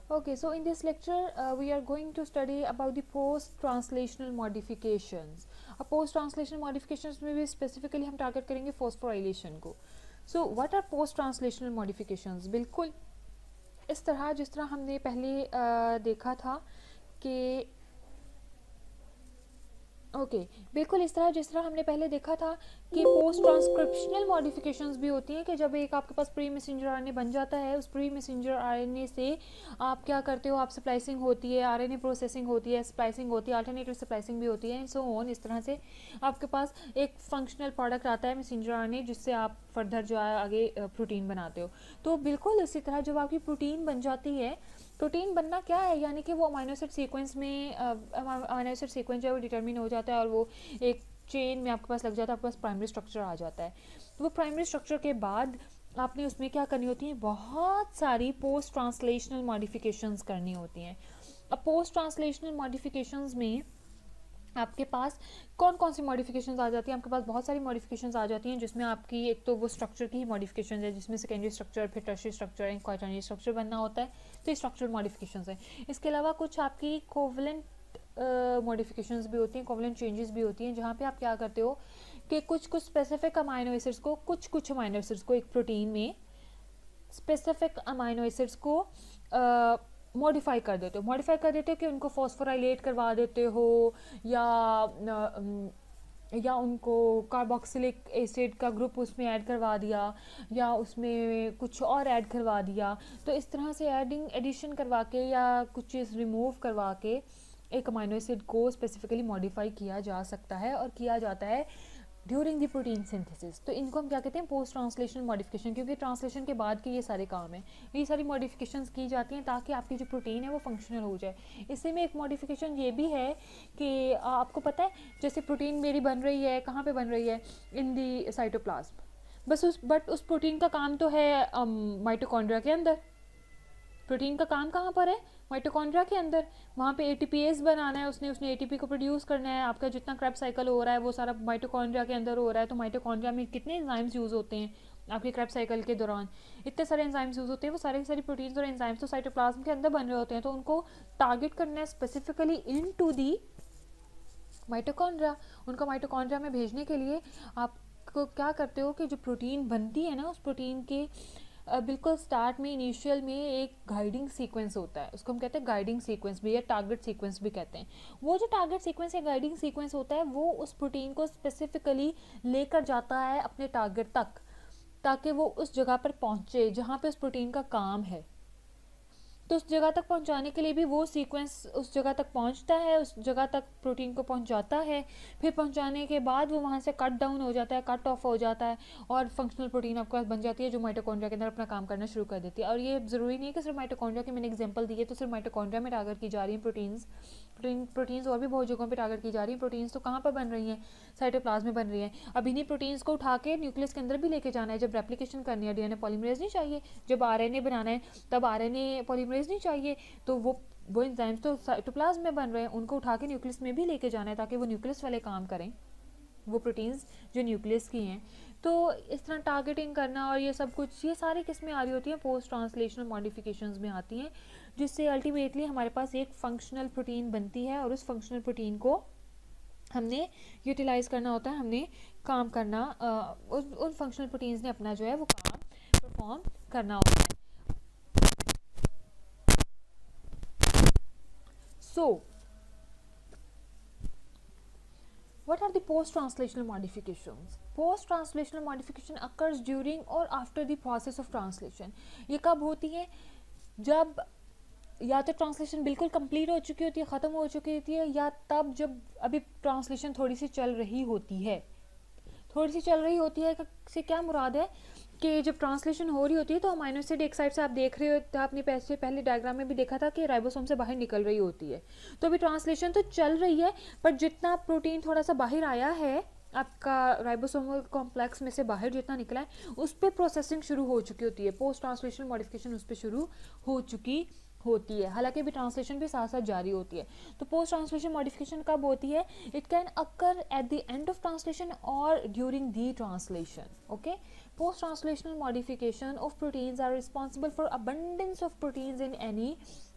Okay, so in this lecture, we are going to study about the post-translational modifications. अब post-translational modifications में भी specifically हम target करेंगे phosphorylation को. So what are post-translational modifications? बिल्कुल इस तरह जिस तरह हमने पहले देखा था कि बिल्कुल इस तरह जिस तरह हमने पहले देखा था कि पोस्ट ट्रांसक्रिप्शनल मॉडिफिकेशंस भी होती हैं कि जब एक आपके पास प्री मैसेंजर आरएनए बन जाता है, उस प्री मैसेंजर आरएनए से आप क्या करते हो, आप स्प्लाइसिंग होती है, आरएनए प्रोसेसिंग होती है, स्प्लाइसिंग होती है, अल्टरनेटिव स्प्लाइसिंग भी होती है, एंड सो ऑन. इस तरह से आपके पास एक फंक्शनल प्रोडक्ट आता है मैसेंजर आरएनए, जिससे आप फर्दर जो है आगे प्रोटीन बनाते हो. तो बिल्कुल इसी तरह जब आपकी प्रोटीन बन जाती है, प्रोटीन बनना क्या है, यानी कि वो अमाइनो एसिड सीक्वेंस में अमाइनो एसिड सीक्वेंस जो है वो डिटरमिन हो जाता है और वो एक चेन में आपके पास लग जाता है, आपके पास प्राइमरी स्ट्रक्चर आ जाता है. तो वो प्राइमरी स्ट्रक्चर के बाद आपने उसमें क्या करनी होती है, बहुत सारी पोस्ट ट्रांसलेशनल मॉडिफिकेशंस करनी होती हैं. अब पोस्ट ट्रांसलेशनल मॉडिफिकेशंस में आपके पास कौन कौन सी मॉडिफिकेशंस आ जाती हैं, आपके पास बहुत सारी मॉडिफिकेशंस आ जाती हैं, जिसमें आपकी एक तो वो स्ट्रक्चर की ही मॉडिफिकेशन है, जिसमें सेकेंडरी स्ट्रक्चर, फिर tertiary structure and quaternary structure बनना होता है. तो ये स्ट्रक्चरल मॉडिफिकेशंस हैं. इसके अलावा कुछ आपकी कोवलेंट मॉडिफिकेशंस भी होती हैं, कोवलेंट चेंजेस भी होती हैं, जहाँ पे आप क्या करते हो कि कुछ स्पेसिफिक अमाइनो एसिड्स को, कुछ अमाइनो एसिड्स को एक प्रोटीन में स्पेसिफिक अमाइनो एसिड्स को मॉडिफाई कर देते हो कि उनको फॉस्फोराइलेट करवा देते हो, या उनको कार्बोक्सिलिक एसिड का ग्रुप उसमें ऐड करवा दिया, या उसमें कुछ और ऐड करवा दिया. तो इस तरह से एडिशन करवा के या कुछ चीज़ रिमूव करवा के एक अमाइनो एसिड को स्पेसिफिकली मॉडिफाई किया जा सकता है और किया जाता है ड्यूरिंग द प्रोटीन सिंथेसिस. तो इनको हम क्या कहते हैं, पोस्ट ट्रांसलेशनल मॉडिफिकेशन, क्योंकि ट्रांसलेशन के बाद के ये सारे काम हैं. ये सारी मॉडिफिकेशंस की जाती हैं ताकि आपकी जो प्रोटीन है वो फंक्शनल हो जाए. इससे में एक मॉडिफिकेशन ये भी है कि आपको पता है जैसे प्रोटीन मेरी बन रही है, कहाँ पे बन रही है, इन दी साइटोप्लाज्म. बट उस प्रोटीन का काम तो है माइटोकॉन्ड्रिया के अंदर. प्रोटीन का काम कहाँ पर है, माइटोकॉन्ड्रिया के अंदर. वहाँ पे एटीपीएस बनाना है, उसने एटीपी को प्रोड्यूस करना है. आपका जितना क्रेब साइकिल हो रहा है वो सारा माइटोकॉन्ड्रिया के अंदर हो रहा है. तो माइटोकॉन्ड्रिया में कितने एंजाइम्स यूज़ होते हैं आपके क्रेब साइकिल के दौरान, इतने सारे एंजाइम्स यूज़ होते हैं. वो सारे प्रोटीन्स और एंजाइम्स तो साइटोप्लाज्म के अंदर बन रहे होते हैं. तो उनको टारगेट करना है specifically into the mitochondria. उनको माइटोकॉन्ड्रिया में भेजने के लिए आपको क्या करते हो कि जो प्रोटीन बनती है ना, उस प्रोटीन के बिल्कुल स्टार्ट में, इनिशियल में एक गाइडिंग सीक्वेंस होता है. उसको हम कहते हैं गाइडिंग सीक्वेंस भी या टारगेट सीक्वेंस भी कहते हैं. वो जो टारगेट सीक्वेंस या गाइडिंग सीक्वेंस होता है वो उस प्रोटीन को स्पेसिफिकली लेकर जाता है अपने टारगेट तक, ताकि वो उस जगह पर पहुंचे जहाँ पे उस प्रोटीन का काम है. तो उस जगह तक पहुंचाने के लिए भी वो सीक्वेंस उस जगह तक पहुंचता है, उस जगह तक प्रोटीन को पहुंचाता है. फिर पहुंचाने के बाद वो वहाँ से कट डाउन हो जाता है, कट ऑफ हो जाता है, और फंक्शनल प्रोटीन आपके पास बन जाती है जो माइटोकॉन्ड्रिया के अंदर अपना काम करना शुरू कर देती है. और ये ज़रूरी नहीं है कि सिर्फ माइटोकॉन्ड्रिया की मैंने एग्जाम्पल दी है तो सिर्फ माइटोकॉन्ड्रिया में टारगेट की जा रही है प्रोटीन्स और भी बहुत जगहों पर टारगेट की जा रही है. प्रोटीन्स तो कहाँ पर बन रही हैं, साइटोप्लाज्म में बन रही हैं. अब इन्हीं प्रोटीन्स को उठा के न्यूक्लियस के अंदर भी लेके जाना है. जब रेप्लिकेशन करनी है, डीएनए पॉलीमरेज नहीं चाहिए. जब आरएनए बनाना है तब आरएनए पॉलीमरेज नहीं चाहिए. तो वो एंजाइम्स तो साइटोप्लाज्म में बन रहे हैं, उनको उठा के न्यूक्लियस में भी लेके जाना है ताकि वो न्यूक्लियस वाले काम करें, वो प्रोटीन्स जो न्यूक्लियस की हैं. तो इस तरह टारगेटिंग करना और ये सब कुछ, ये सारी किस्में आ रही होती हैं पोस्ट ट्रांसलेशनल मॉडिफिकेशंस में आती हैं, जिससे अल्टीमेटली हमारे पास एक फंक्शनल प्रोटीन बनती है. और उस फंक्शनल प्रोटीन को हमने यूटिलाइज करना होता है, हमने काम करना, उन फंक्शनल प्रोटीन्स ने अपना जो है वो काम परफॉर्म करना होता है. So, what are the post-translational modifications? Post-translational modification occurs during or after the process of translation. ये कब होती है, जब या तो ट्रांसलेशन बिल्कुल कंप्लीट हो चुकी होती है, ख़त्म हो चुकी होती है, या तब जब अभी ट्रांसलेशन थोड़ी सी चल रही होती है. थोड़ी सी चल रही होती है से क्या मुराद है कि जब ट्रांसलेशन हो रही होती है तो अमाइनो एसिड एक साइड से आप देख रहे हो, आपने पहले डायग्राम में भी देखा था कि राइबोसोम से बाहर निकल रही होती है. तो अभी ट्रांसलेशन तो चल रही है, पर जितना प्रोटीन थोड़ा सा बाहर आया है, आपका राइबोसोमल कॉम्प्लेक्स में से बाहर जितना निकला है, उस पर प्रोसेसिंग शुरू हो चुकी होती है. पोस्ट ट्रांसलेशन मॉडिफिकेशन उस पर शुरू हो चुकी होती है, हालांकि भी ट्रांसलेशन भी साथ साथ जारी होती है। तो पोस्ट ट्रांसलेशन मॉडिफिकेशन कब होती है? It can occur at the end of translation और during the translation. Okay, post translational modification of proteins are responsible for abundance of proteins in any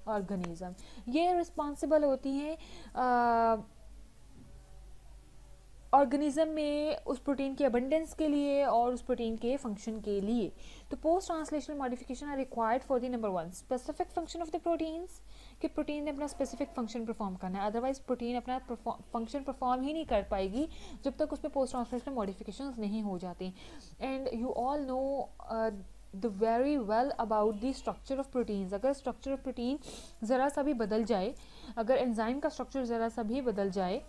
organism. ये रिस्पॉन्सिबल होती हैं ऑर्गेनिज्म में उस protein के अबंडेंस के लिए और उस प्रोटीन के फंक्शन के लिए। तो post translational modification are required for the number 1 specific function of the proteins, कि प्रोटीन ने अपना स्पेसिफिक फंक्शन परफॉर्म करना है, अदरवाइज प्रोटीन अपना फंक्शन परफॉर्म ही नहीं कर पाएगी जब तक उसमें पोस्ट ट्रांसलेशनल मॉडिफिकेशंस नहीं हो जाती। And you all know the very well about the structure of proteins. अगर स्ट्रक्चर ऑफ प्रोटीन ज़रा सा भी बदल जाए, अगर एंजाइम का स्ट्रक्चर ज़रा सा भी बदल जाए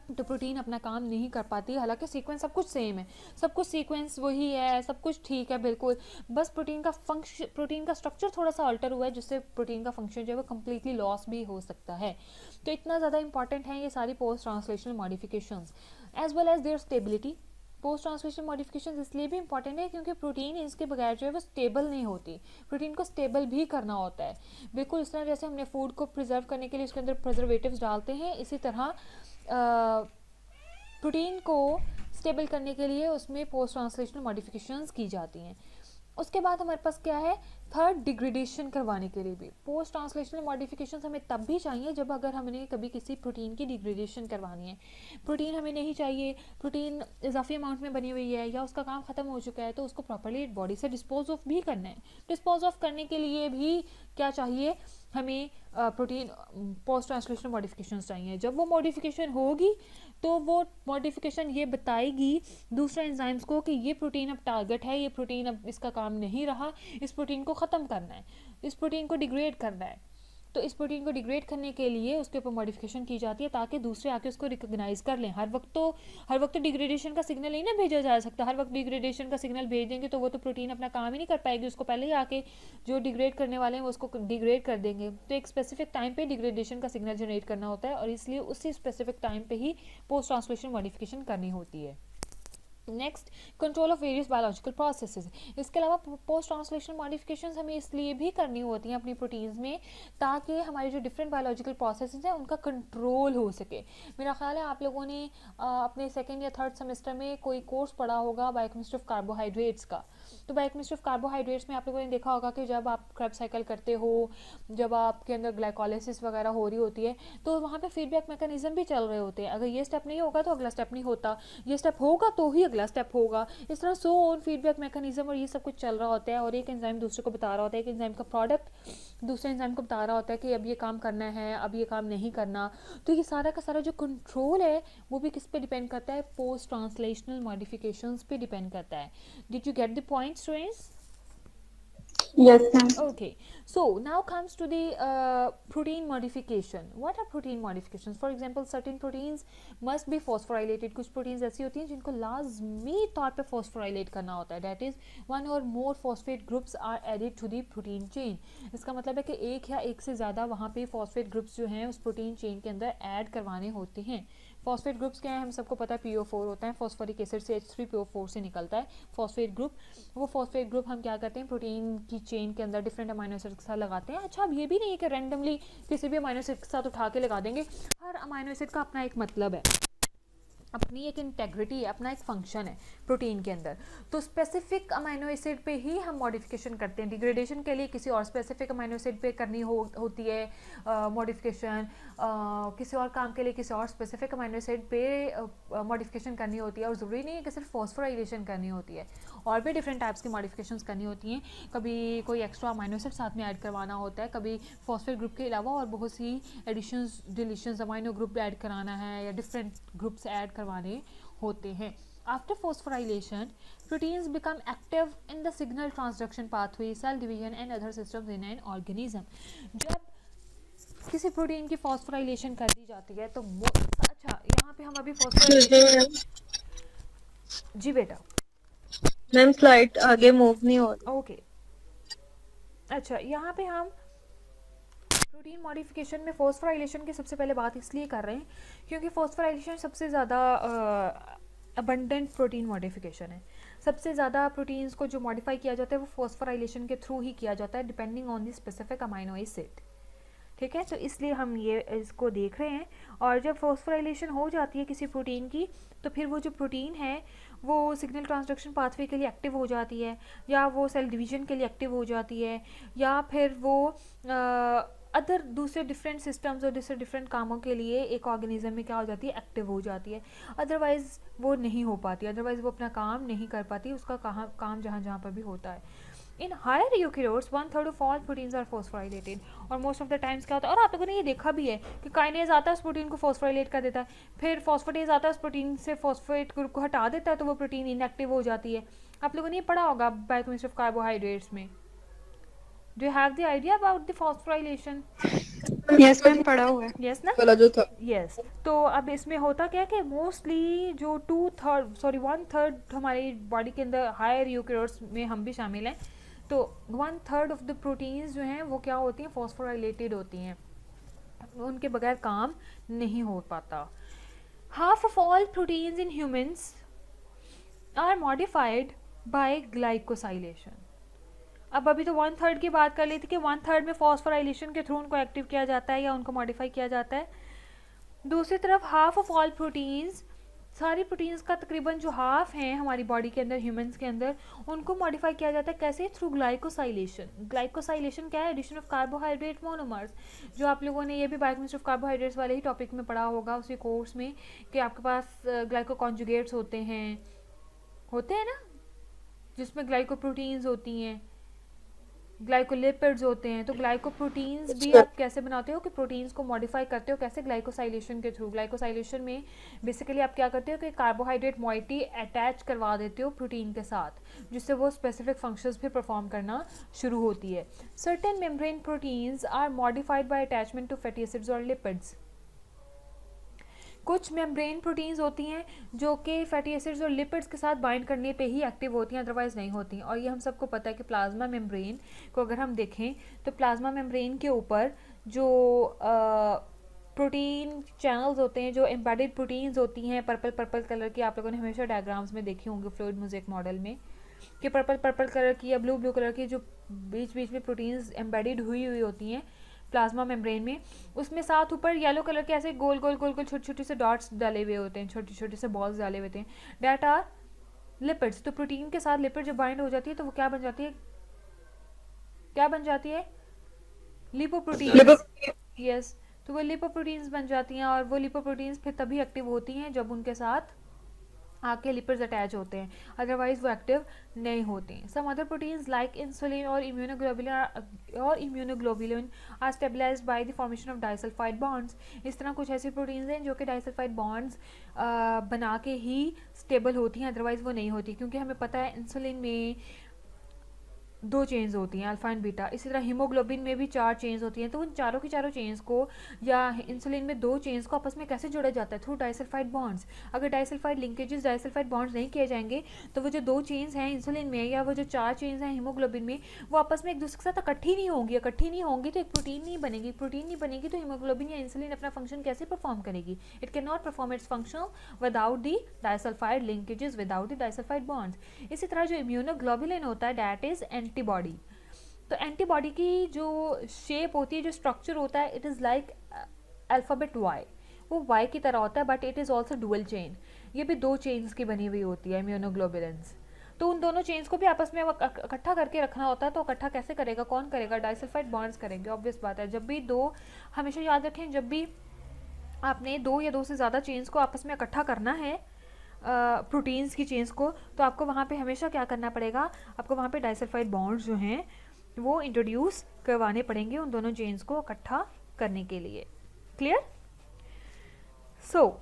तो प्रोटीन अपना काम नहीं कर पाती। हालांकि सीक्वेंस सब कुछ सेम है, सब कुछ सीक्वेंस वही है, सब कुछ ठीक है बिल्कुल, बस प्रोटीन का फंक्शन, प्रोटीन का स्ट्रक्चर थोड़ा सा अल्टर हुआ है, जिससे प्रोटीन का फंक्शन जो है वो कम्प्लीटली लॉस भी हो सकता है। तो इतना ज़्यादा इंपॉर्टेंट है ये सारी post translational modifications as well as their stability. Post translation modification इसलिए भी इंपॉर्टेंट है क्योंकि प्रोटीन इसके बगैर जो है वो स्टेबल नहीं होती, प्रोटीन को स्टेबल भी करना होता है। बिल्कुल इस तरह जैसे हमने फूड को प्रिजर्व करने के लिए उसके अंदर प्रिजर्वेटिव्स डालते हैं, इसी तरह प्रोटीन को स्टेबल करने के लिए उसमें पोस्ट ट्रांसलेशनल मॉडिफिकेशंस की जाती हैं। उसके बाद हमारे पास क्या है, थर्ड डिग्रेडेशन करवाने के लिए भी पोस्ट ट्रांसलेशनल मॉडिफिकेशंस हमें तब भी चाहिए जब अगर हमने कभी किसी प्रोटीन की डिग्रेडेशन करवानी है। प्रोटीन हमें नहीं चाहिए, प्रोटीन इजाफी अमाउंट में बनी हुई है या उसका काम ख़त्म हो चुका है, तो उसको प्रॉपर्ली बॉडी से डिस्पोज ऑफ भी करना है। डिस्पोज ऑफ करने के लिए भी क्या चाहिए हमें, प्रोटीन पोस्ट ट्रांसलेशनल मॉडिफिकेशंस चाहिए। जब वो मॉडिफिकेशन होगी तो वो मॉडिफिकेशन ये बताएगी दूसरे एंजाइम्स को कि ये प्रोटीन अब टारगेट है, ये प्रोटीन अब इसका काम नहीं रहा, इस प्रोटीन को ख़त्म करना है, इस प्रोटीन को डिग्रेड करना है। तो इस प्रोटीन को डिग्रेड करने के लिए उसके ऊपर मॉडिफिकेशन की जाती है ताकि दूसरे आके उसको रिकॉग्नाइज कर लें। हर वक्त तो डिग्रेडेशन का सिग्नल नहीं ना भेजा जा सकता, हर वक्त डिग्रेडेशन का सिग्नल भेज देंगे तो वो तो प्रोटीन अपना काम ही नहीं कर पाएगी, उसको पहले ही आके जो डिग्रेड करने वाले हैं वो उसको डिग्रेड कर देंगे। तो एक स्पेसिफिक टाइम पे डिग्रेडेशन का सिग्नल जनरेट करना होता है और इसलिए उसी स्पेसिफिक टाइम पे ही पोस्ट ट्रांसलेशन मॉडिफिकेशन करनी होती है। Next, control of various biological processes. इसके अलावा पोस्ट ट्रांसलेशनल मॉडिफिकेशंस हमें इसलिए भी करनी होती हैं अपनी प्रोटीन्स में ताकि हमारे जो डिफरेंट बायोलॉजिकल प्रोसेसेस हैं उनका कंट्रोल हो सके। मेरा ख्याल है आप लोगों ने अपने सेकेंड या थर्ड सेमेस्टर में कोई कोर्स पढ़ा होगा बायोकेमिस्ट्री ऑफ कार्बोहाइड्रेट्स का। तो बायोकेमिस्ट्री ऑफ कार्बोहाइड्रेट्स में आप लोगों ने देखा होगा कि जब आप क्रेब साइकिल करते हो, जब आपके अंदर ग्लाइकोलाइसिस वगैरह हो रही होती है तो वहाँ पे फीडबैक मैकेनिज्म भी चल रहे होते हैं। अगर ये स्टेप नहीं होगा तो अगला स्टेप नहीं होता, ये स्टेप होगा तो ही अगला स्टेप होगा, इस तरह सो ऑन फीडबैक मैकेनिज्म और ये सब कुछ चल रहा होता है। और एक एंजाइम दूसरे को बता रहा होता है, एक एंजाइम का प्रोडक्ट दूसरे एंजाइम को बता रहा होता है कि अब ये काम करना है, अब ये काम नहीं करना। तो ये सारा का सारा जो कंट्रोल है वो भी किस पे डिपेंड करता है, पोस्ट ट्रांसलेशनल मॉडिफिकेशंस पे डिपेंड करता है। Did you get the point students? Yes, ma'am. Okay, so now comes to the protein modification. What are protein modifications? For example, certain proteins must be phosphorylated. कुछ proteins ऐसी होती हैं जिनको लाजमी तौर पे phosphorylate करना होता है, that is one or more phosphate groups are added to the protein chain. इसका मतलब है कि एक या एक से ज़्यादा वहाँ पे phosphate groups जो हैं उस protein chain के अंदर add करवाने होते हैं। फॉस्फेट ग्रुप्स क्या है, हम सबको पता है PO4 होता है, फॉस्फोरिक एसिड से H3PO4 से निकलता है फॉस्फेट ग्रुप। वो फॉस्फेट ग्रुप हम क्या करते हैं, प्रोटीन की चेन के अंदर डिफरेंट अमाइनो एसिड के साथ लगाते हैं। अच्छा, अब ये भी नहीं है कि रैंडमली किसी भी अमाइनो एसिड के साथ उठा के लगा देंगे, हर अमाइनो एसिड का अपना एक मतलब है, अपनी एक इंटेग्रिटी है, अपना एक फंक्शन है प्रोटीन के अंदर। तो स्पेसिफिक अमाइनो एसिड पे ही हम मॉडिफिकेशन करते हैं। डिग्रेडेशन के लिए किसी और स्पेसिफिक अमाइनो एसिड पे करनी होती है मॉडिफिकेशन, किसी और काम के लिए किसी और स्पेसिफिक अमाइनो एसिड पे मॉडिफिकेशन करनी होती है। और ज़रूरी नहीं है कि सिर्फ फॉस्फोराइलेशन करनी होती है, और भी डिफरेंट टाइप्स की मॉडिफिकेशंस करनी होती हैं। कभी कोई एक्स्ट्रा अमाइनो एसिड साथ में ऐड करवाना होता है, कभी फॉस्फेट ग्रुप के अलावा और बहुत सी additions deletions amino group add कराना है या डिफरेंट ग्रुप्स ऐड करवाने होते हैं। After phosphorylation, proteins become active in the signal transduction pathway, cell division and other systems in an organism. जब किसी प्रोटीन की फॉस्फोराइलेशन कर दी जाती है तो अच्छा, यहाँ पे हम अभी फॉस्फोराइलेशन, जी बेटा मैम स्लाइड आगे मूव नहीं हो रही। ओके, अच्छा यहाँ पे हम प्रोटीन मॉडिफिकेशन में फॉस्फोराइलेशन की सबसे पहले बात इसलिए कर रहे हैं क्योंकि फॉस्फोराइलेशन सबसे ज़्यादा अबंडेंट प्रोटीन मॉडिफिकेशन है। सबसे ज़्यादा प्रोटीन्स को जो मॉडिफाई किया जाता है वो फॉस्फोराइलेशन के थ्रू ही किया जाता है, depending on the specific amino acid. ठीक है, तो इसलिए हम ये इसको देख रहे हैं। और जब फॉस्फोराइलेशन हो जाती है किसी प्रोटीन की, तो फिर वो जो प्रोटीन है वो सिग्नल ट्रांसडक्शन पाथवे के लिए एक्टिव हो जाती है, या वो सेल डिवीजन के लिए एक्टिव हो जाती है, या फिर वो अदर दूसरे डिफरेंट सिस्टम्स और दूसरे डिफरेंट कामों के लिए एक ऑर्गेनिज्म में क्या हो जाती है, एक्टिव हो जाती है। अदरवाइज़ वो नहीं हो पाती, अदरवाइज़ वो अपना काम नहीं कर पाती, उसका काम जहाँ जहाँ पर भी होता है। In higher eukaryotes 1/3 of all proteins are phosphorylated, और मोस्ट ऑफ द टाइम्स क्या होता है, और आप लोगों ने ये देखा भी है कि काइनेज आता है उस प्रोटीन को फॉस्फोराइलेट कर देता है, फिर फॉस्फेटेज आता है उस प्रोटीन से फॉस्फेट ग्रुप को हटा देता है, तो वो प्रोटीन इनएक्टिव हो जाती है। आप लोगों ने ये पढ़ा होगा बायोकेमिस्ट्री ऑफ कार्बोहाइड्रेट्स में। Do you have the idea about the phosphorylation? Yes ma'am, पढ़ा हुआ है यस ना, वाला जो था। यस। तो अब इसमें होता क्या है कि मोस्टली जो 1/3 हमारी बॉडी के अंदर हायर यूकेरियोट्स में हम भी शामिल हैं, तो 1/3 ऑफ द प्रोटीन्स जो हैं वो क्या होती हैं, फॉस्फोराइलेटेड होती हैं, उनके बगैर काम नहीं हो पाता। Half of all proteins in humans are modified by glycosylation. अब अभी तो 1/3 की बात कर ली थी कि 1/3 में फॉस्फोराइलेशन के थ्रू उनको एक्टिव किया जाता है या उनको मॉडिफाई किया जाता है। दूसरी तरफ हाफ ऑफ ऑल प्रोटीन्स, सारी प्रोटीन्स का तकरीबन जो हाफ हैं हमारी बॉडी के अंदर, ह्यूमंस के अंदर, उनको मॉडिफाई किया जाता है। कैसे? Through glycosylation. ग्लाइकोसाइलेशन क्या है? एडिशन ऑफ कार्बोहाइड्रेट मोनोमर्स, जो आप लोगों ने ये भी बायोकेमिस्ट्री ऑफ कार्बोहाइड्रेट्स वाले ही टॉपिक में पढ़ा होगा उसी कोर्स में, कि आपके पास ग्लाइकोकॉन्जुगेट्स होते हैं ना, जिसमें ग्लाइकोप्रोटीन्स होती हैं, ग्लाइकोलिपिड्स होते हैं। तो ग्लाइकोप्रोटीन्स भी आप कैसे बनाते हो कि प्रोटीन्स को मॉडिफाई करते हो, कैसे? ग्लाइकोसाइलेशन के थ्रू। ग्लाइकोसाइलेशन में बेसिकली आप क्या करते हो कि कार्बोहाइड्रेट मॉइटी अटैच करवा देते हो प्रोटीन के साथ, जिससे वो स्पेसिफिक फंक्शंस भी परफॉर्म करना शुरू होती है। Certain membrane proteins are modified by attachment to fatty acids और लिपिड्स। कुछ मेम्ब्रेन प्रोटीन्स होती हैं जो कि फैटी एसिड्स और लिपिड्स के साथ बाइंड करने पे ही एक्टिव होती हैं, अदरवाइज नहीं होती। और ये हम सबको पता है कि प्लाज्मा मेम्ब्रेन को अगर हम देखें तो प्लाज्मा मेम्ब्रेन के ऊपर जो प्रोटीन चैनल्स होते हैं, जो एम्बेडेड प्रोटीन्स होती हैं पर्पल कलर की, आप लोगों ने हमेशा डायग्राम्स में देखी होंगे फ्लूइड मोज़ेक मॉडल में, कि पर्पल कलर की या ब्लू कलर की जो बीच में प्रोटीन्स एम्बेडेड हुई होती हैं प्लाज्मा मेम्ब्रेन में, उसमें साथ ऊपर येलो कलर के ऐसे गोल छोटे से डॉट्स डाले हुए होते हैं, छोटे से बॉल्स डाले हुए होते हैं, डेट आर लिपिड्स। तो प्रोटीन के साथ लिपिड जब बाइंड हो जाती है तो वो क्या बन जाती है, लिपोप्रोटीन्स। यस, तो वो लिपोप्रोटीन्स बन जाती हैं, और वो लिपोप्रोटीन्स फिर तभी एक्टिव होती हैं जब उनके साथ आके लिपिड्स अटैच होते हैं, अदरवाइज वो एक्टिव नहीं होते हैं। Some other proteins like insulin और immunoglobulin are stabilized by the formation of disulfide bonds. इस तरह कुछ ऐसी प्रोटीन्स हैं जो कि डाइसल्फाइड बॉन्ड्स बना के ही स्टेबल होती हैं, अदरवाइज वो नहीं होती। क्योंकि हमें पता है इंसुलिन में 2 चेन्स होती हैं, अल्फा एंड बीटा। इसी तरह हीमोग्लोबिन में भी 4 चेन्स होती हैं। तो उन चारों की चारों चेन्स को, या इंसुलिन में 2 चेन्स को आपस में कैसे जोड़ा जाता है? Through disulphide bonds. अगर डाइसल्फाइड लिंकेजेस, डाइसल्फाइड बॉन्ड्स नहीं किए जाएंगे तो वो जो 2 चेन्स हैं इंसुलिन में, या वो जो 4 चेन्स हैं हीमोग्लोबिन में, वो आपस में एक दूसरे के साथ इकट्ठी नहीं होंगी तो एक प्रोटीन नहीं बनेगी। तो हीमोग्लोबिन या इंसुलिन अपना फंक्शन कैसे परफॉर्म करेगी? It can not perform its function without the disulphide linkages, without the disulphide bonds. इसी तरह जो इम्यूनोग्लोबुलिन होता है, दैट इज एंटीबॉडी। तो एंटीबॉडी की जो शेप होती है, जो स्ट्रक्चर होता है, it is like alphabet Y. वो वाई की तरह होता है, but it is also dual chain. ये भी 2 चेन्स की बनी हुई होती है इम्यूनोग्लोबुलिन्स। तो उन दोनों चेन्स को भी आपस में इकट्ठा करके रखना होता है। तो इकट्ठा कैसे करेगा? कौन करेगा? डाइसल्फाइड बॉन्ड्स करेंगे, ऑब्वियस बात है। जब भी 2, हमेशा याद रखें, जब भी आपने 2 या 2 से ज़्यादा चेन्स को आपस में इकट्ठा करना है, प्रोटीन्स की चेन्स को, तो आपको वहाँ पे हमेशा क्या करना पड़ेगा? आपको वहाँ पे डाइसल्फाइड बॉन्ड्स जो हैं वो इंट्रोड्यूस करवाने पड़ेंगे उन दोनों चेन्स को इकट्ठा करने के लिए। Clear? So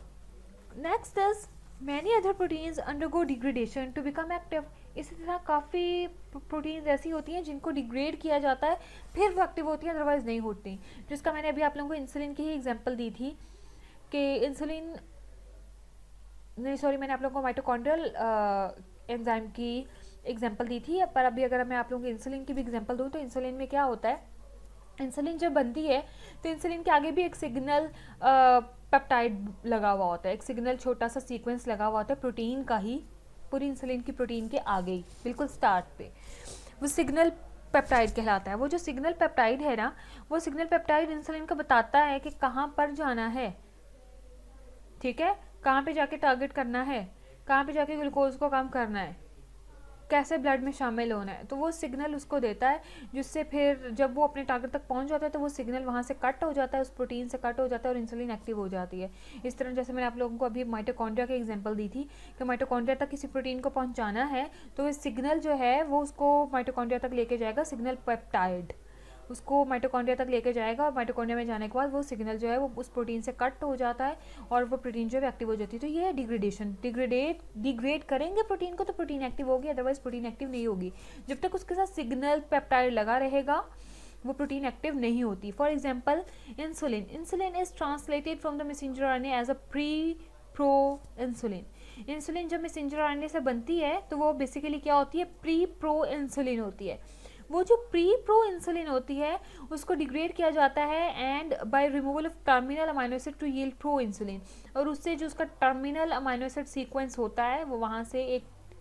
next is many other proteins undergo degradation to become active. इसी तरह काफ़ी प्रोटीन्स ऐसी होती हैं जिनको डिग्रेड किया जाता है, फिर वो एक्टिव होती हैं, अदरवाइज नहीं होती। जिसका मैंने अभी आप लोगों को इंसुलिन की ही एग्जांपल दी थी कि मैंने आप लोगों को माइटोकॉन्ड्रियल एंजाइम की एग्जांपल दी थी। पर अभी अगर मैं आप लोगों को इंसुलिन की भी एग्जांपल दूँ तो इंसुलिन में क्या होता है, इंसुलिन जब बनती है तो इंसुलिन के आगे भी एक सिग्नल पेप्टाइड लगा हुआ होता है, एक सिग्नल छोटा सा सीक्वेंस लगा हुआ होता है प्रोटीन का ही, पूरी इंसुलिन की प्रोटीन के आगे ही बिल्कुल स्टार्ट पे। वो सिग्नल पेप्टाइड कहलाता है। वो जो सिग्नल पेप्टाइड है ना, वो सिग्नल पेप्टाइड इंसुलिन को बताता है कि कहाँ पर जाना है, ठीक है, कहाँ पे जाके टारगेट करना है, कहाँ पे जाके ग्लूकोज को कम करना है, कैसे ब्लड में शामिल होना है। तो वो सिग्नल उसको देता है, जिससे फिर जब वो अपने टारगेट तक पहुंच जाता है तो वो सिग्नल वहाँ से कट हो जाता है, उस प्रोटीन से कट हो जाता है और इंसुलिन एक्टिव हो जाती है। इस तरह जैसे मैंने आप लोगों को अभी माइटोकॉन्ड्रिया की एग्जांपल दी थी कि माइटोकॉन्ड्रिया तक किसी प्रोटीन को पहुँचाना है तो इस सिग्नल जो है वो उसको माइटोकॉन्ड्रिया तक लेके जाएगा, सिग्नल पेप्टाइड उसको माइटोकॉन्ड्रिया तक लेके जाएगा, और माइटोकॉन्ड्रिया में जाने के बाद वो सिग्नल जो है वो उस प्रोटीन से कट हो जाता है और वो प्रोटीन जो है एक्टिव हो जाती है। तो ये है डिग्रेडेशन, डिग्रेड करेंगे प्रोटीन को तो प्रोटीन एक्टिव होगी, अदरवाइज प्रोटीन एक्टिव नहीं होगी। जब तक उसके साथ सिग्नल पेप्टाइड लगा रहेगा वो प्रोटीन एक्टिव नहीं होती। For example insulin is translated from the messenger RNA as a proinsulin. Insulin जब मैसेंजर आरएनए से बनती है तो वो बेसिकली क्या होती है, प्रो इंसुलिन होती है। वो जो प्रो इंसुलिन होती है उसको डिग्रेड किया जाता है and by removal of terminal amino acid to yield proinsulin, और उससे जो उसका टर्मिनल अमाइनो एसिड सीक्वेंस होता है वो वहाँ से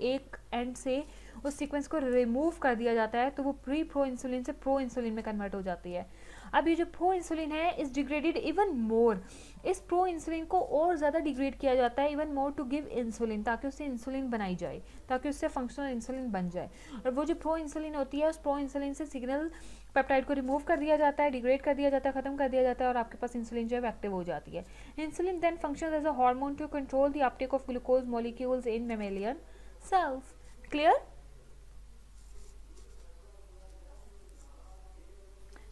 एक एंड से उस सीक्वेंस को रिमूव कर दिया जाता है, तो वो प्रो इंसुलिन से प्रो इंसुलिन में कन्वर्ट हो जाती है। अब ये जो प्रो इंसुलिन है इज डिग्रेडेड इवन मोर, इस प्रो इंसुलिन को और ज़्यादा डिग्रेड किया जाता है even more to give insulin, ताकि उससे इंसुलिन बनाई जाए, ताकि उससे फंक्शनल इंसुलिन बन जाए। और वो जो प्रो इंसुलिन होती है उस प्रो इंसुलिन से सिग्नल पेप्टाइड को रिमूव कर दिया जाता है, डिग्रेड कर दिया जाता है, खत्म कर दिया जाता है, और आपके पास इंसुलिन जो है एक्टिव हो जाती है। Insulin then functions as a hormone to control the uptake of glucose molecules in mammalian cells. Clear?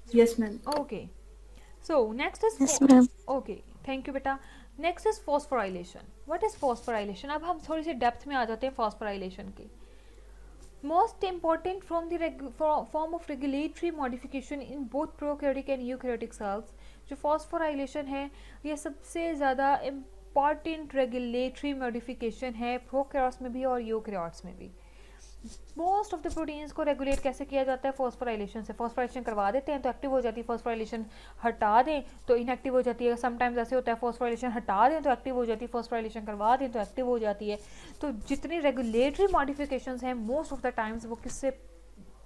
Yes, ma'am. Okay. So next is Yes, ma'am. okay, thank you बेटा। Next is phosphorylation. What is phosphorylation? अब हम थोड़ी सी depth में आ जाते हैं phosphorylation की। Most important from the form of regulatory modification in both prokaryotic and eukaryotic cells. जो phosphorylation है ये सबसे ज़्यादा इम्पॉर्टेंट रेगुलेटरी मॉडिफिकेशन है प्रोकैरियोट्स में भी और यूकैरियोट्स में भी। मोस्ट ऑफ द प्रोटीन्स को रेगुलेट कैसे किया जाता है? फॉस्फोराइलेशन से। फॉस्फोराइलेशन करवा देते हैं तो एक्टिव हो जाती है, फॉस्फोराइलेशन हटा दें तो इनएक्टिव हो जाती है। समटाइम्स ऐसे होता है फॉस्फोराइलेशन हटा दें तो एक्टिव हो जाती है, फॉस्फोराइलेशन करवा दें तो एक्टिव हो जाती है। तो जितनी रेगुलेटरी मॉडिफिकेशंस हैं मोस्ट ऑफ द टाइम्स वो किससे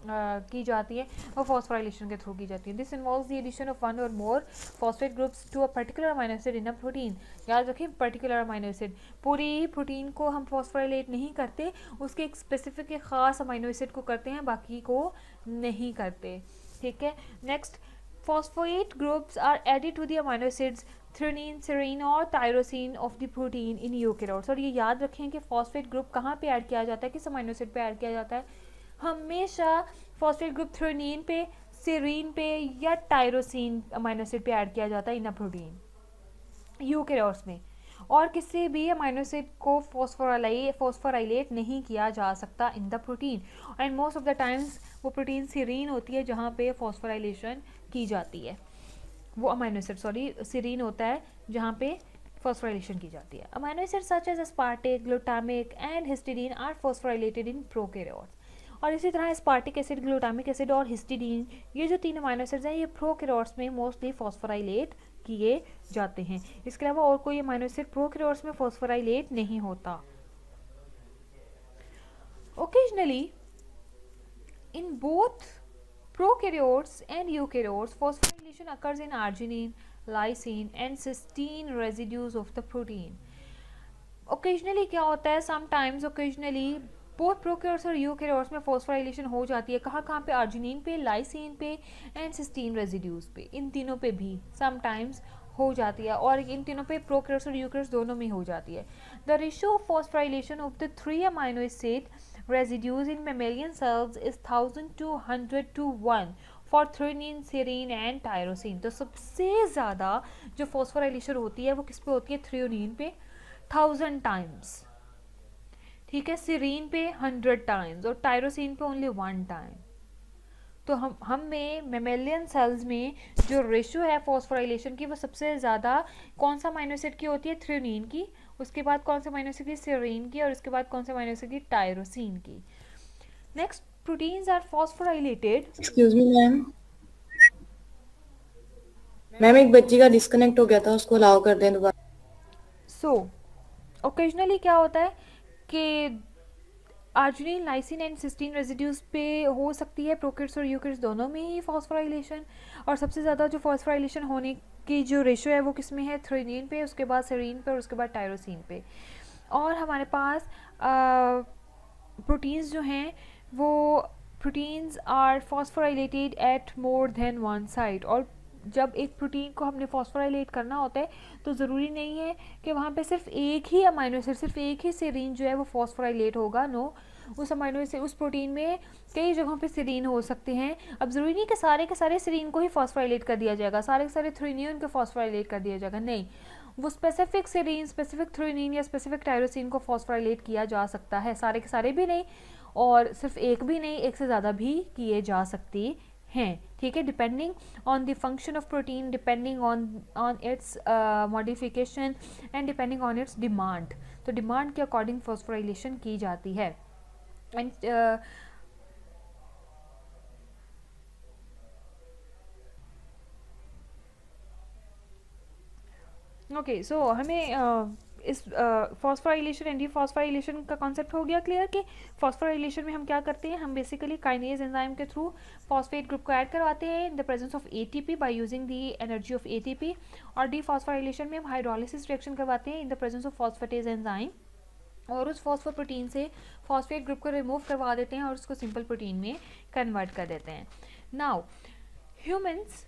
की जाती है? और फॉस्फोराइलेशन के थ्रू की जाती है। This involves the addition of one और more phosphate groups to a particular amino acid in a protein. याद रखें, पर्टिकुलर अमाइनो एसिड, पूरी प्रोटीन को हम फॉस्फोराइलेट नहीं करते, उसके एक स्पेसिफिक एक खास अमाइनो एसिड को करते हैं, बाकी को नहीं करते। ठीक है। Next, phosphate groups are added to the amino acids threonine, serine और tyrosine of the protein in eukaryotes। और ये याद रखें कि phosphate group कहाँ पे ऐड किया जाता है, किस अमाइनो एसिड पे ऐड किया जाता है? हमेशा फॉस्फेट ग्रुप थ्रेनिन पे, सेरीन पे या टायरोसिन अमाइनो एसिड पे ऐड किया जाता है इन अ प्रोटीन यूकैरियोट्स में। और किसी भी अमाइनो एसिड को फॉस्फोराइलेट नहीं किया जा सकता इन the protein. And most of the times वो प्रोटीन सीरीन होती है जहाँ पे फॉस्फोराइलेशन की जाती है, वो अमाइनो एसिड सीरीन होता है जहाँ पे फॉस्फोराइलेशन की जाती है। Amino acid such as aspartic, glutamic and histidine are phosphorylated in prokaryotes. और इसी तरह एस्पार्टिक एसिड, ग्लूटामिक एसिड और हिस्टिडीन, ये जो तीन अमाइनो एसिड्स हैं ये प्रोकैरियोट्स में मोस्टली फॉस्फोराइलेट किए जाते हैं। इसके अलावा और कोई अमाइनो एसिड प्रोकैरियोट्स में फॉस्फोराइलेट नहीं होता। Occasionally in both prokaryotes and eukaryotes phosphorylation occurs in arginine, lysine and cysteine residues of the protein. Occasionally क्या होता है? समटाइम्स ओकेजनली बोथ प्रोकैरियोट्स और यूकैरियोट्स में फॉस्फोराइलेशन हो जाती है। कहाँ कहाँ पे? आर्जिनिन पे, लाइसिन पे एंड सिस्टीन रेजिड्यूज पे, इन तीनों पे भी समटाइम्स हो जाती है। और इन तीनों पे प्रोकैरियोट्स और यूकैरियोट्स दोनों में हो जाती है। The ratio of phosphorylation of the 3 amino acid residues in mammalian cells is 1000 to 100 to 1 for threonine, serine and tyrosine. तो सबसे ज़्यादा जो फॉस्फोराइलेशन होती है वो किस पे होती है? थ्रेनिन पे 1000 टाइम्स, ठीक है, सीरीन पे 100 टाइम्स और टायरोसिन पे ओनली 1 टाइम। तो हम में मैमेलियन सेल्स में जो रेशियो है फॉस्फोराइलेशन की वो सबसे ज़्यादा कौन सा अमाइनो एसिड की होती है? थ्रेनिन की। उसके बाद कौन सा अमाइनो एसिड की? सेरीन की। और उसके बाद कौन सा अमाइनो एसिड की? टायरोसिन की। Next, proteins are phosphorylated. Excuse me ma'am, ma'am एक बच्ची का डिस्कनेक्ट हो गया था, उसको अलाउ कर दें दोबारा। सो ओकेजनली क्या होता है कि arginine, lysine and cysteine residues पे हो सकती है प्रोकैरियोट्स और यूकैरियोट्स दोनों में ही फॉस्फोराइलेशन, और सबसे ज़्यादा जो फॉस्फोराइलेशन होने की जो रेशो है वो किस में है, थ्रेनिन पे, उसके बाद सेरीन पे और उसके बाद टायरोसिन पे। और हमारे पास प्रोटीन्स जो हैं वो proteins are phosphorylated at more than one site, और जब एक प्रोटीन को हमने फॉस्फोराइलेट करना होता है तो ज़रूरी नहीं है कि वहाँ पे सिर्फ एक ही अमाइनो एसिड, सिर्फ एक ही सेरीन जो है वो फॉस्फोराइलेट होगा। नो, उस अमाइनो एसिड, उस प्रोटीन में कई जगहों पे सेरीन हो सकते हैं। अब ज़रूरी नहीं कि सारे के सारे सेरीन को ही फॉस्फोराइलेट कर दिया जाएगा, सारे के सारे थ्रेनिन को फॉस्फोराइलेट कर दिया जाएगा, नहीं, वो स्पेसिफिक सेरीन, स्पेसिफिक थ्रेनिन या स्पेसिफिक टायरोसिन को फॉस्फोराइलेट किया जा सकता है, सारे के सारे भी नहीं और सिर्फ एक भी नहीं, एक से ज़्यादा भी किए जा सकते हैं, ठीक है, depending on the function of protein, depending on it's modification and depending on it's demand. तो डिमांड के अकॉर्डिंग फॉस्फोराइलेशन की जाती है। एंड ओके, सो हमें इस फॉस्फोराइलेशन एंड डीफॉस्फोराइलेशन का कॉन्सेप्ट हो गया क्लियर कि फॉस्फोराइलेशन में हम क्या करते हैं, हम बेसिकली काइनेज एंजाइम के थ्रू फॉस्फेट ग्रुप को ऐड करवाते हैं in the presence of ATP by using the energy of ATP, और डीफॉस्फोराइलेशन में हम हाइड्रोलिसिस रिएक्शन करवाते हैं in the presence of phosphatase enzyme, और उस फॉस्फोप्रोटीन से फॉस्फेट ग्रुप को रिमूव करवा देते हैं और उसको सिंपल प्रोटीन में कन्वर्ट कर देते हैं। Now humans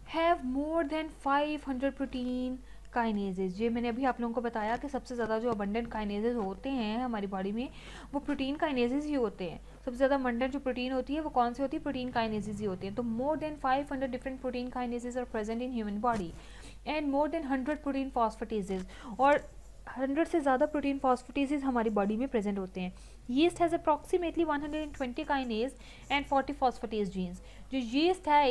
have more than 500 protein kinases. ये मैंने अभी आप लोगों को बताया कि सबसे ज़्यादा जो अबंडेंट काइनेजेस होते हैं हमारी बॉडी में वो प्रोटीन काइनेजेस ही होते हैं। सबसे ज़्यादा अबंडेंट जो प्रोटीन होती है वो कौन सी होती है, प्रोटीन काइनेजेस ही होती हैं। तो more than 500 different protein kinases are present in human body and more than 100 protein phosphatases, और 100 से ज़्यादा प्रोटीन फॉस्फेटेजेस हमारी बॉडी में प्रेजेंट होते हैं। Yeast has approximately 120 kinase and 40 phosphatase genes. जो यीस्ट है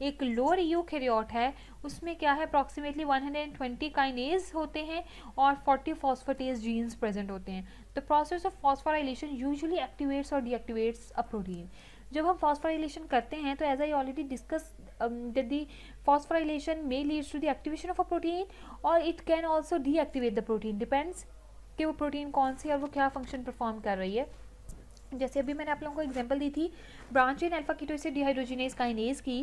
एक लोअर यूकैरियोट है, उसमें क्या है, अप्रॉक्सीमेटली 120 काइनेज होते हैं और 40 फॉस्फेटेज जीन्स प्रेजेंट होते हैं। The process of phosphorylation usually activates और डीएक्टिवेट्स अ प्रोटीन। जब हम फॉस्फोराइलेशन करते हैं तो as I already discuss that the phosphorylation may leads to the activation of a protein or it can also deactivate the protein, depends कि वो protein कौन सी और वो क्या फंक्शन परफॉर्म कर रही है। जैसे अभी मैंने आप लोगों को एग्जांपल दी थी branch in alpha keto acid dehydrogenase kinase की,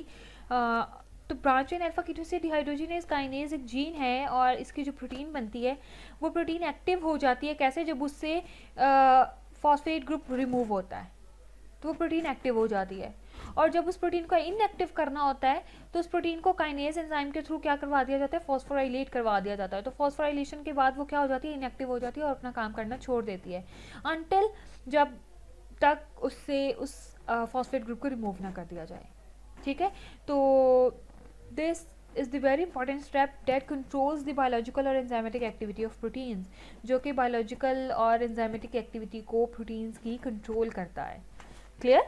तो branch in alpha keto acid dehydrogenase kinase एक जीन है और इसकी जो प्रोटीन बनती है वो प्रोटीन एक्टिव हो जाती है। कैसे, जब उससे फॉस्फेट ग्रुप रिमूव होता है तो वो प्रोटीन एक्टिव हो जाती है, और जब उस प्रोटीन को इनएक्टिव करना होता है तो उस प्रोटीन को काइनेज एंजाइम के थ्रू क्या करवा दिया जाता है, फॉस्फोराइलेट करवा दिया जाता है। तो फॉस्फोराइलेशन के बाद वो क्या हो जाती है, इनएक्टिव हो जाती है और अपना काम करना छोड़ देती है अनटिल जब तक उससे उस फॉस्फेट ग्रुप को रिमूव ना कर दिया जाए, ठीक है। तो this is the very important step that controls the biological और enzymatic activity of proteins, जो कि biological और enzymatic activity को proteins की control करता है। Clear?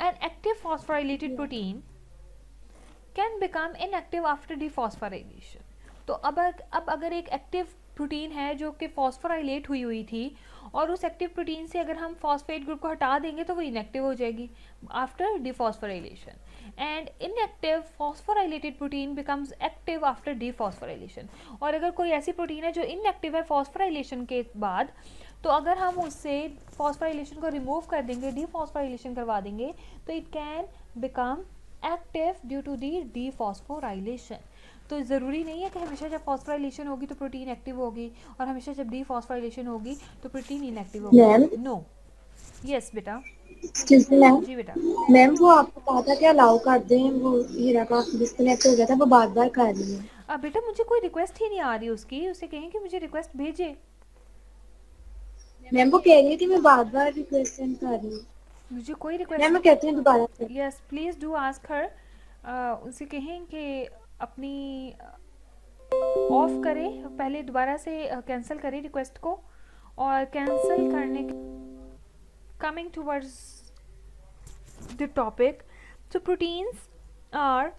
An active phosphorylated protein can become inactive after dephosphorylation. तो अब अगर एक एक्टिव प्रोटीन है जो कि फॉस्फोराइलेट हुई थी और उस एक्टिव प्रोटीन से अगर हम फॉस्फेट ग्रुप को हटा देंगे तो वो इनएक्टिव हो जाएगी after dephosphorylation, and inactive phosphorylated protein becomes active after dephosphorylation. और अगर कोई ऐसी प्रोटीन है जो इनएक्टिव है फॉस्फोराइलेशन के बाद, तो अगर हम उससे फॉस्फोराइलेशन को रिमूव कर देंगे, डिफॉस्फोराइलेशन करवा देंगे, तो it can become active due to the dephosphorylation. तो ज़रूरी नहीं है कि हमेशा जब फॉस्फोराइलेशन होगी तो प्रोटीन एक्टिव होगी और हमेशा जब डिफॉस्फोराइलेशन होगी तो प्रोटीन इनएक्टिव होगी। नो, यस बेटा। मैम, जी बेटा। मैम वो आपको कहा था कि अलाउ कर दें, वो हीरा का डिस्कनेक्ट हो गया था, वो बार कर रही है। अब बेटा मुझे कोई रिक्वेस्ट ही नहीं आ रही उसकी, उसे कहें कि मुझे रिक्वेस्ट भेजे। मैम वो कह रही थी मैं बार रिक्वेस्ट सेंड कर रही हूँ। मुझे कोई रिक्वेस्ट, मैम मैं कहती हूँ दोबारा से। Yes please do ask her, उनसे कहें कि अपनी ऑफ करें, पहले दोबारा से कैंसिल करें रिक्वेस्ट को, और कैंसिल करने के coming towards the topic. So proteins are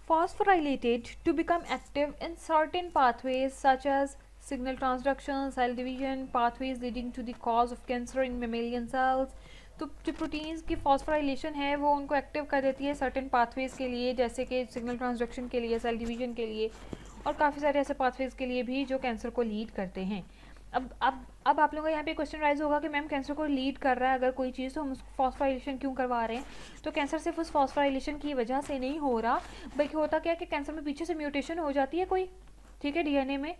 phosphorylated to become active in certain pathways such as signal transduction, cell division, pathways leading to the cause of cancer in mammalian cells। तो जो proteins की phosphorylation है वो उनको active कर देती है certain pathways के लिए, जैसे कि सिग्नल ट्रांसडक्शन के लिए, सेल डिवीजन के लिए, और काफ़ी सारे ऐसे पाथवेज के लिए भी जो कैंसर को लीड करते हैं। अब आप लोगों का यहाँ पे क्वेश्चन राइज होगा कि मैम कैंसर को लीड कर रहा है अगर कोई चीज़, तो हम उसको फॉस्फोराइलेशन क्यों करवा रहे हैं? तो कैंसर सिर्फ उस फॉस्फोराइलेशन की वजह से नहीं हो रहा, बल्कि होता क्या है कि कैंसर में पीछे से म्यूटेशन हो जाती है कोई, ठीक है, डीएनए में,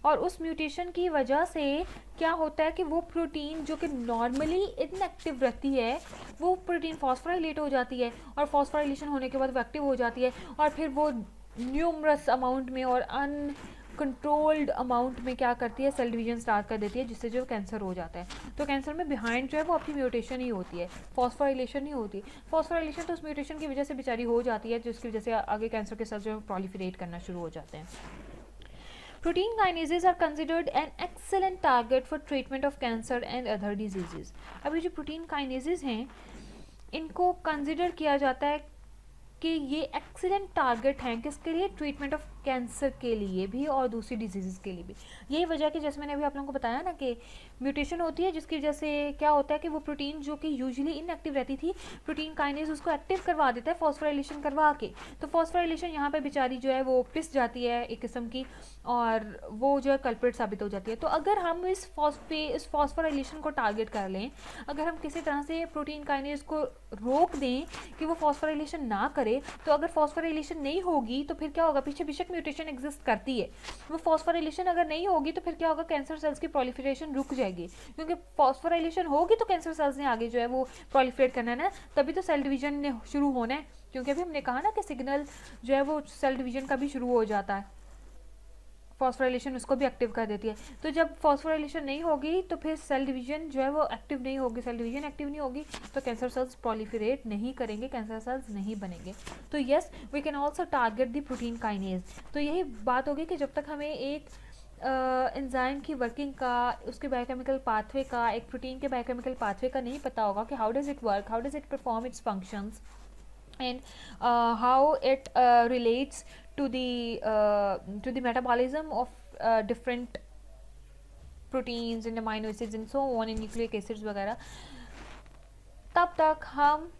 और उस म्यूटेशन की वजह से क्या होता है कि वो प्रोटीन जो कि नॉर्मली इनएक्टिव रहती है, वो प्रोटीन फॉस्फोराइलेट हो जाती है, और फॉस्फोराइलेशन होने के बाद वो एक्टिव हो जाती है, और फिर वो न्यूमरस अमाउंट में और अनकंट्रोल्ड अमाउंट में क्या करती है, सेल डिवीजन स्टार्ट कर देती है, जिससे जो कैंसर हो जाता है। तो कैंसर में बिहाइंड जो है वो आपकी म्यूटेशन ही होती है, फॉस्फोराइलेशन नहीं होती। फॉस्फोराइलेशन तो उस म्यूटेशन की वजह से बेचारी हो जाती है, जिसकी वजह से आगे कैंसर के सेल जो है प्रोलिफरेट करना शुरू हो जाते हैं। Protein kinases are considered an excellent target for treatment of cancer and other diseases. अभी जो प्रोटीन काइनेजेस हैं, इनको कंसिडर किया जाता है कि ये एक्सीलेंट टारगेट हैं किसके लिए, ट्रीटमेंट ऑफ कैंसर के लिए भी और दूसरी डिजीज़ के लिए भी। यही वजह कि जैसे मैंने अभी आप लोगों को बताया ना कि म्यूटेशन होती है, जिसकी वजह से क्या होता है कि वो प्रोटीन जो कि यूजुअली इनएक्टिव रहती थी, प्रोटीन काइनेज उसको एक्टिव करवा देता है फॉस्फोराइलेशन करवा के। तो फॉस्फोराइलेशन यहाँ पे बेचारी जो है वो पिस जाती है एक किस्म की, और वो जो है कल्प्रिट साबित हो जाती है। तो अगर हम इस फॉस्फोराइलेशन को टारगेट कर लें, अगर हम किसी तरह से प्रोटीन काइनेज को रोक दें कि वो फॉस्फोराइलेशन ना करे, तो अगर फॉस्फोराइलेशन नहीं होगी तो फिर क्या होगा, पीछे बेशक म्यूटेशन एग्जिस्ट करती है, वो फॉस्फोराइलेशन अगर नहीं होगी तो फिर क्या होगा, कैंसर सेल्स की प्रोलिफरेशन रुक जाएगी, क्योंकि फॉस्फोराइलेशन होगी तो कैंसर सेल्स ने आगे जो है वो प्रोलिफरेट करना है ना, तभी तो सेल डिवीजन ने शुरू होना है। क्योंकि अभी हमने कहा ना कि सिग्नल जो है वो सेल डिवीजन का भी शुरू हो जाता है, फॉस्फोराइलेशन उसको भी एक्टिव कर देती है। तो जब फॉस्फोराइलेशन नहीं होगी तो फिर सेल डिवीजन जो है वो एक्टिव नहीं होगी, सेल डिवीजन एक्टिव नहीं होगी तो कैंसर सेल्स प्रोलिफरेट नहीं करेंगे, कैंसर सेल्स नहीं बनेंगे। तो yes, we can also target the protein kinase. तो यही बात होगी कि जब तक हमें एक एंजाइम की वर्किंग का, उसके बायोकेमिकल पाथवे का, एक प्रोटीन के बायोकेमिकल पाथवे का नहीं पता होगा कि how does it work, how does it perform it's functions, and how it relates to the metabolism of different proteins and amino acids and so on and nucleic acids वगैरह, तब तक हम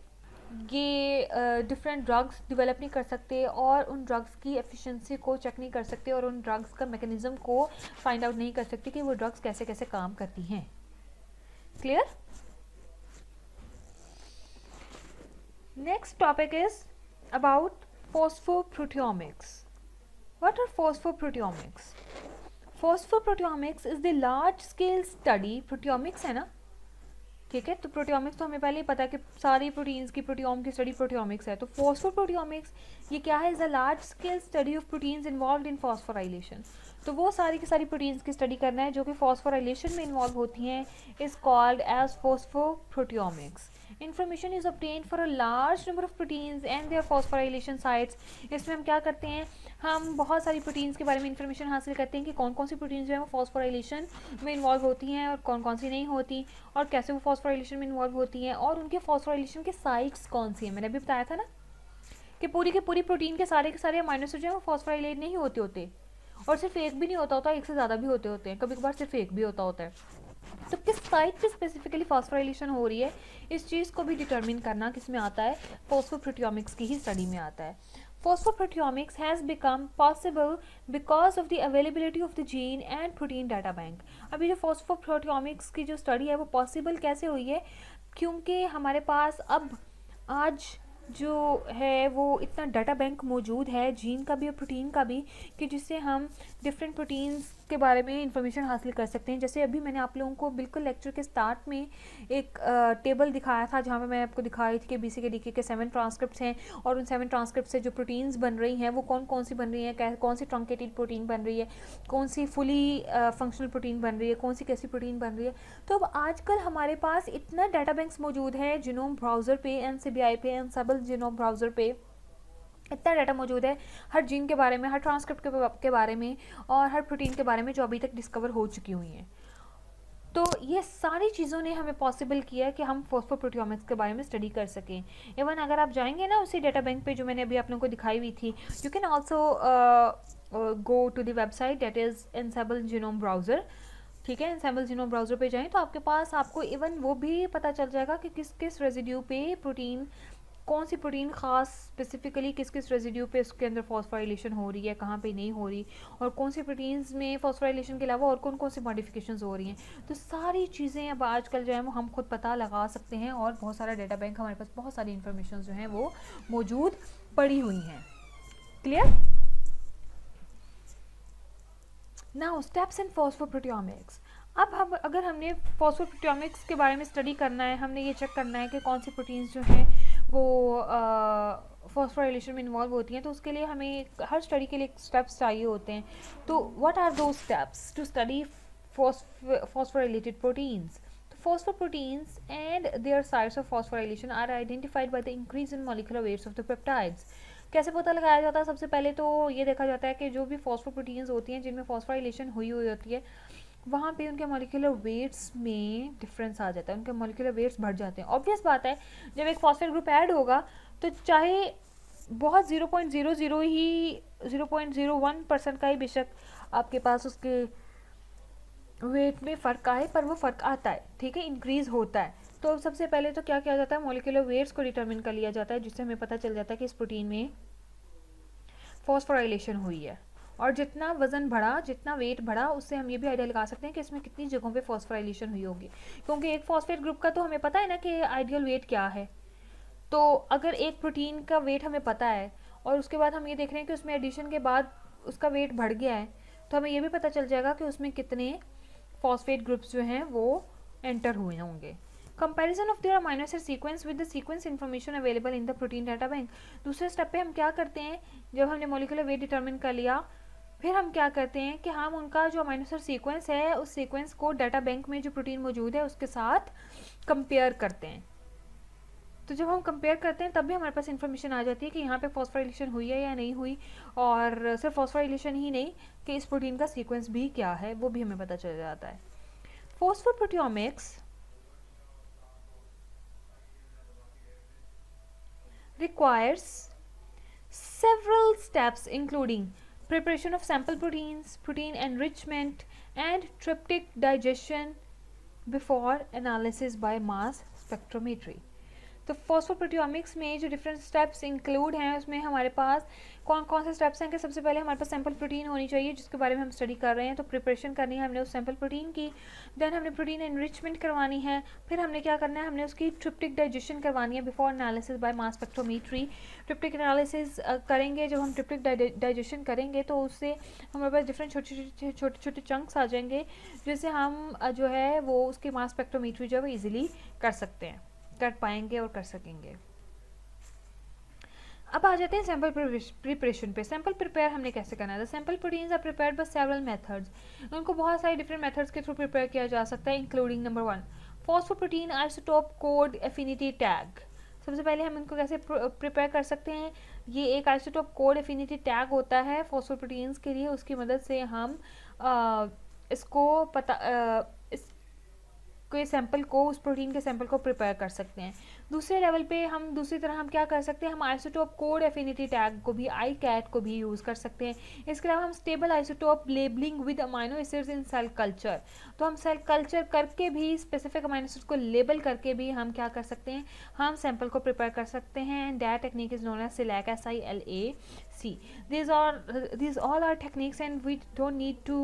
ये डिफरेंट ड्रग्स डेवलप नहीं कर सकते और उन ड्रग्स की एफिशिएंसी को चेक नहीं कर सकते और उन ड्रग्स का मैकेनिज्म को फाइंड आउट नहीं कर सकते कि वो ड्रग्स कैसे कैसे काम करती हैं। Clear? Next topic is about phosphoproteomics. What are phosphoproteomics? Phosphoproteomics is the large scale study, proteomics है ना, ठीक है, तो प्रोटियोमिक्स तो हमें पहले ही पता है कि सारी प्रोटीन्स की प्रोटियोम की स्टडी प्रोटियोमिक्स है। तो फॉस्फोप्रोटियोमिक्स ये क्या है, is a large scale study of proteins involved in phosphorylation. तो वो सारी की सारी प्रोटीन्स की स्टडी करना है जो कि फॉस्फोराइलेशन में इन्वॉल्व होती हैं, is called as phosphoproteomics. Information is obtained for a large number of proteins and their phosphorylation sites. इसमें हम क्या करते हैं, हम बहुत सारी प्रोटीन्स के बारे में इंफॉर्मेशन हासिल करते हैं कि कौन कौन सी प्रोटीन्स जो है वो फॉस्फोराइलेशन में इन्वॉल्व होती हैं और कौन कौन सी नहीं होती, और कैसे वो फॉस्फोराइलेशन में इन्वॉल्व होती हैं, और उनके फॉस्फोराइलेशन के साइट्स कौन सी हैं। मैंने अभी बताया था ना कि पूरी के पूरी प्रोटीन के सारे अमाइनो एसिड जो है वो फॉस्फोराइलेट नहीं होते, और सिर्फ एक भी नहीं होता, एक से ज़्यादा भी होते हैं, कभी कभार सिर्फ एक भी होता है। तो किस साइट पे स्पेसिफिकली फॉस्फोराइलेशन हो रही है, इस चीज़ को भी डिटरमिन करना किस में आता है, फॉस्फोप्रोटियोमिक्स की ही स्टडी में आता है। Phosphoproteomics has become possible because of the availability of the gene and protein data bank. अभी जो फॉस्फोप्रोटियोमिक्स की जो स्टडी है वो पॉसिबल कैसे हुई है, क्योंकि हमारे पास अब आज जो है वो इतना डाटा बैंक मौजूद है, जीन का भी और प्रोटीन का भी, कि जिससे हम डिफरेंट प्रोटीन्स के बारे में इंफॉर्मेशन हासिल कर सकते हैं। जैसे अभी मैंने आप लोगों को बिल्कुल लेक्चर के स्टार्ट में एक टेबल दिखाया था जहाँ पे मैं आपको दिखा रही थी कि BC के DK के 7 ट्रांसक्रिप्ट्स हैं, और उन 7 ट्रांसक्रिप्ट से जो प्रोटीन्स बन रही हैं वो कौन कौन सी बन रही हैं, कौन सी ट्रंकेटेड प्रोटीन बन रही है, कौन सी फुली फंक्शनल प्रोटीन बन रही है, कौन सी कैसी प्रोटीन बन रही है। तो अब आजकल हमारे पास इतना डाटा बैंक्स मौजूद है, जीनोम ब्राउज़र पे, NCBI पे, एनसेबल जीनोम ब्राउज़र पे इतना डाटा मौजूद है हर जीन के बारे में, हर ट्रांसक्रिप्ट के बारे में, और हर प्रोटीन के बारे में जो अभी तक डिस्कवर हो चुकी हुई हैं। तो ये सारी चीज़ों ने हमें पॉसिबल किया कि हम फॉस्फोप्रोटियोमिक्स के बारे में स्टडी कर सकें। इवन अगर आप जाएंगे ना उसी डाटा बैंक पे जो मैंने अभी आप लोगों को दिखाई हुई थी, you can also go to the website that is Ensembl genome browser, ठीक है। एनसेबल जीनोम ब्राउज़र पे जाएं तो आपके पास आपको इवन वो भी पता चल जाएगा कि किस किस रेजिड्यू पे प्रोटीन कौन सी प्रोटीन खास स्पेसिफिकली किस किस रेजिड्यू पे उसके अंदर फॉस्फोराइलेशन हो रही है, कहाँ पे नहीं हो रही, और कौन सी प्रोटीन्स में फॉस्फोराइलेशन के अलावा और कौन कौन सी मॉडिफिकेशंस हो रही हैं। तो सारी चीज़ें अब आजकल जो है वो हम खुद पता लगा सकते हैं, और बहुत सारा डेटा बैंक हमारे पास बहुत सारी इन्फॉर्मेशन जो हैं वो मौजूद पड़ी हुई हैं। Clear? Now steps in phosphoproteomics. अब हम अगर हमने फॉस्फोप्रोटियोमिक्स के बारे में स्टडी करना है, हमने ये चेक करना है कि कौन सी प्रोटीन्स जो हैं वो फॉस्फोराइलेशन में इन्वॉल्व होती हैं, तो उसके लिए हमें हर स्टडी के लिए स्टेप्स चाहिए होते हैं। तो what are those steps to study phosphorylated proteins? Phosphoproteins and their sites of phosphorylation are identified by the increase in molecular weights of the peptides. कैसे पता लगाया जाता है? सबसे पहले तो ये देखा जाता है कि जो भी फॉस्फोप्रोटीन्स होती हैं जिनमें फॉस्फोराइलेशन हुई होती है, वहाँ पे उनके मॉलिक्यूलर वेट्स में डिफरेंस आ जाता है, उनके मॉलिक्यूलर वेट्स बढ़ जाते हैं। ऑब्वियस बात है, जब एक फॉस्फेट ग्रुप ऐड होगा तो चाहे बहुत 0.00 ही 0.01% का ही बेशक आपके पास उसके वेट में फ़र्क आए, पर वो फ़र्क आता है, ठीक है, इंक्रीज़ होता है। तो सबसे पहले तो क्या किया जाता है, मॉलिक्यूलर वेट्स को डिटरमिन कर लिया जाता है, जिससे हमें पता चल जाता है कि इस प्रोटीन में फॉस्फोराइलेशन हुई है। और जितना वज़न बढ़ा, जितना वेट बढ़ा, उससे हम ये भी आइडिया लगा सकते हैं कि इसमें कितनी जगहों पे फॉस्फोराइलेशन हुई होगी, क्योंकि एक फॉस्फेट ग्रुप का तो हमें पता है ना कि आइडियल वेट क्या है। तो अगर एक प्रोटीन का वेट हमें पता है और उसके बाद हम ये देख रहे हैं कि उसमें एडिशन के बाद उसका वेट बढ़ गया है, तो हमें ये भी पता चल जाएगा कि उसमें कितने फॉस्फेट ग्रुप्स जो हैं वो एंटर हुए होंगे। Comparison of their amino acid sequence with the sequence information available in the protein data bank. दूसरे स्टेप पे हम क्या करते हैं, जब हमने मॉलिक्यूलर वेट डिटरमिन कर लिया, फिर हम क्या करते हैं कि हम उनका जो अमीनो एसिड सीक्वेंस है, उस सीक्वेंस को डाटा बैंक में जो प्रोटीन मौजूद है उसके साथ कंपेयर करते हैं। तो जब हम कंपेयर करते हैं तब भी हमारे पास इन्फॉर्मेशन आ जाती है कि यहाँ पे फॉस्फोराइलेशन हुई है या नहीं हुई, और सिर्फ फॉस्फोराइलेशन ही नहीं कि इस प्रोटीन का सीक्वेंस भी क्या है वो भी हमें पता चल जाता है। फॉस्फोप्रोटियोमिक्स requires several steps including preparation of sample proteins, protein enrichment and tryptic digestion before analysis by mass spectrometry. तो फॉस्फोप्रोटियोमिक्स में जो डिफरेंट स्टेप्स इंक्लूड हैं उसमें हमारे पास कौन कौन से स्टेप्स हैं कि सबसे पहले हमारे पास सैम्पल प्रोटीन होनी चाहिए जिसके बारे में हम स्टडी कर रहे हैं, तो प्रिपरेशन करनी है हमने उस सैम्पल प्रोटीन की, देन हमने प्रोटीन एनरिचमेंट करवानी है, फिर हमने क्या करना है, हमने उसकी ट्रिप्टिक डाइजेशन करवानी है before analysis by mass spectrometry. Tryptic analysis करेंगे, जब हम ट्रिप्टिक डाइजेशन करेंगे तो उससे हमारे पास डिफरेंट छोटे छोटे चंक्स आ जाएंगे जिससे हम जो है वो उसकी मास स्पेक्ट्रोमेट्री जो है वो ईजिली कर सकते हैं, कर पाएंगे और कर सकेंगे। अब आ जाते हैं सैंपल प्रिपरेशन पे। सैंपल प्रिपेयर हमने कैसे करना है? Sample proteins are prepared by several methods. उनको बहुत सारे डिफरेंट मेथड्स के थ्रू प्रिपेयर किया जा सकता है, including number 1 phosphoprotein isotope code affinity tag. सबसे पहले हम इनको कैसे प्रिपेयर कर सकते हैं, ये एक आइसोटोप कोड एफिनिटी टैग होता है फॉस्फोप्रोटीन्स के लिए, उसकी मदद से हम इसको कोई सैंपल को, उस प्रोटीन के सैंपल को प्रिपेयर कर सकते हैं। दूसरे लेवल पे हम दूसरी तरह हम क्या कर सकते हैं, हम आइसोटोप कोड एफिनिटी टैग को भी, ICAT को भी यूज़ कर सकते हैं। इसके अलावा हम stable isotope labeling with amino acids in cell culture, तो हम सेल कल्चर करके भी स्पेसिफिक अमाइनो एसिड को लेबल करके भी हम क्या कर सकते हैं, हम सैंपल को प्रिपेयर कर सकते हैं। And that technique is known as SILAC, SILAC. These all are techniques and we don't need to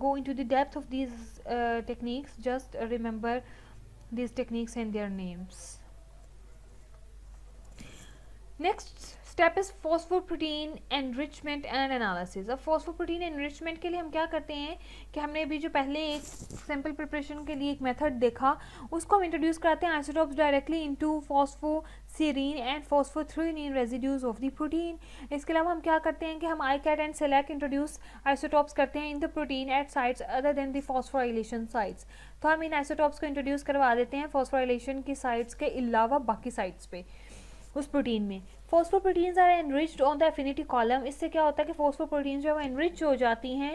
go into the depth of these techniques. Just remember these techniques and their names. Next step is phosphoprotein enrichment and analysis. अब phosphoprotein enrichment के लिए हम क्या करते हैं कि हमने अभी जो पहले एक सैंपल प्रिपरेशन के लिए एक मेथड देखा, उसको हम इंट्रोड्यूस कराते हैं isotopes directly into phosphoserine and phosphothreonine residues of the protein. इसके अलावा हम क्या करते हैं कि हम ICAT एंड SILAC इंट्रोड्यूस आइसोटोप्स करते हैं in the protein at sites other than the phosphorylation sites. तो हम इन आइसोटोप्स को इंट्रोड्यूस करवा देते हैं फॉस्फोराइलेशन की साइट्स के अलावा बाकी साइट्स पे उस प्रोटीन में। Phosphoproteins are enriched on the affinity column. इससे क्या होता है कि फॉस्फोप्रोटीन्स जो है वो एनरिच हो जाती हैं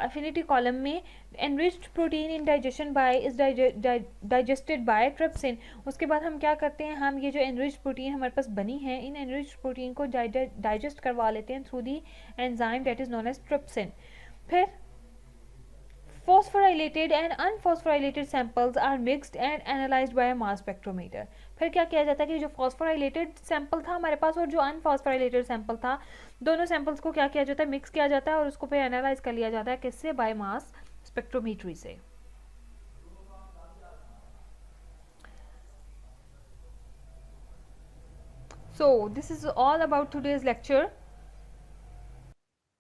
एफिनिटी कॉलम में। Enriched protein in digestion bye is digested by trypsin. उसके बाद हम क्या करते हैं, हम ये जो एनरिच्ड प्रोटीन हमारे पास बनी है, इन एनरिच्ड प्रोटीन को डाइजेस्ट करवा लेते हैं through the enzyme that is known as trypsin. फिर phosphorylated and unphosphorylated samples are mixed and analyzed by a mass spectrometer. फिर क्या किया जाता है कि जो phosphorylated sample था हमारे पास और जो unphosphorylated sample था, दोनों samples को क्या किया जाता है, मिक्स किया जाता है और उसको फिर एनालाइज कर लिया जाता है किससे, बाय मास स्पेक्ट्रोमेट्री से. So this is all about today's lecture.